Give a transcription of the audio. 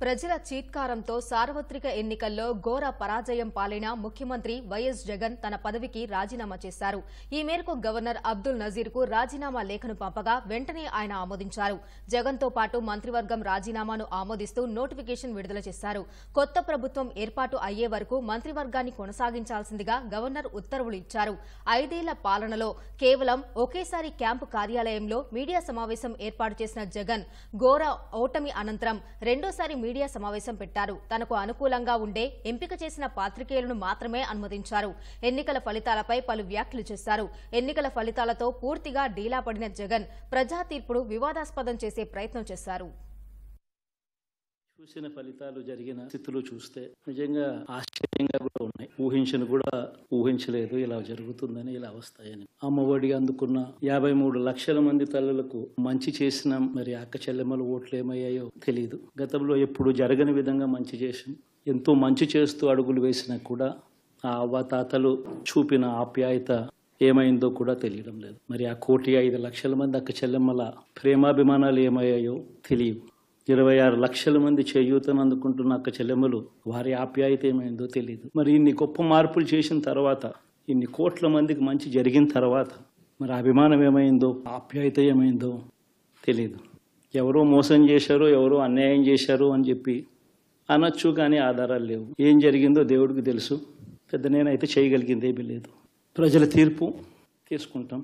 ప్రజల చీత్కారంతో సార్వత్రిక ఎన్నికల్లో ఘోర పరాజయం పాలైన ముఖ్యమంత్రి వైఎస్ జగన్ తన పదవికి రాజీనామా చేశారు. ఈ మేరకు గవర్నర్ అబ్దుల్ నజీర్కు రాజీనామా లేఖను పంపగా వెంటనే ఆయన ఆమోదించారు. జగన్తో పాటు మంత్రివర్గం రాజీనామాను ఆమోదిస్తూ నోటిఫికేషన్ విడుదల చేశారు. కొత్త ప్రభుత్వం ఏర్పాటు అయ్యే వరకు మంత్రివర్గాన్ని కొనసాగించాల్సిందిగా గవర్నర్ ఉత్తర్వులు ఇచ్చారు. 5 ఏళ్ల పాలనలో కేవలం ఒకేసారి క్యాంపు కార్యాలయంలో మీడియా సమావేశం ఏర్పాటు చేసిన జగన్ ఘోర ఓటమి అనంతరం రెండోసారి మీడియా సమావేశం పెట్టారు. తనకు అనుకూలంగా ఉండే ఎంపిక చేసిన పాత్రికేయులను మాత్రమే అనుమతించారు. ఎన్నికల ఫలితాలపై పలు వ్యాఖ్యలు చేశారు. ఎన్నికల ఫలితాలతో పూర్తిగా డీలా పడిన జగన్ ప్రజా తీర్పును వివాదాస్పదం చేసే ప్రయత్నం చేశారు. చూసిన ఫలితాలు జరిగిన స్థితిలో చూస్తే నిజంగా ఆశ్చర్యంగా కూడా ఉన్నాయి. ఊహించలేదు ఇలా జరుగుతుందని, ఇలా వస్తాయని. అమ్మఒడి అందుకున్న 53 లక్షల మంది తల్లులకు మంచి చేసిన మరి అక్క చెల్లెమ్మలు ఓట్లు ఏమయ్యాయో తెలియదు. గతంలో ఎప్పుడు జరగని విధంగా మంచి చేసాం. ఎంతో మంచి చేస్తూ అడుగులు వేసినా కూడా ఆ అవ్వాతాతలు చూపిన ఆప్యాయత ఏమైందో కూడా తెలియడం లేదు. మరి ఆ 1,05 లక్షల మంది అక్క చెల్లెమ్మల ప్రేమాభిమానాలు ఏమయ్యాయో తెలియవు. 26 లక్షల మంది చేయూతను అందుకుంటున్న అక్క చెల్లెమ్మలు వారి ఆప్యాయత ఏమైందో తెలియదు. మరి ఇన్ని గొప్ప మార్పులు చేసిన తర్వాత, ఇన్ని కోట్ల మందికి మంచి జరిగిన తర్వాత మరి అభిమానం ఏమైందో, ఆప్యాయత ఏమైందో తెలియదు. ఎవరో మోసం చేశారో, ఎవరో అన్యాయం చేశారో అని చెప్పి అనొచ్చు, కానీ ఆధారాలు లేవు. ఏం జరిగిందో దేవుడికి తెలుసు. పెద్ద నేనైతే చేయగలిగింది ఏమీ లేదు. ప్రజల తీర్పు తీసుకుంటాం.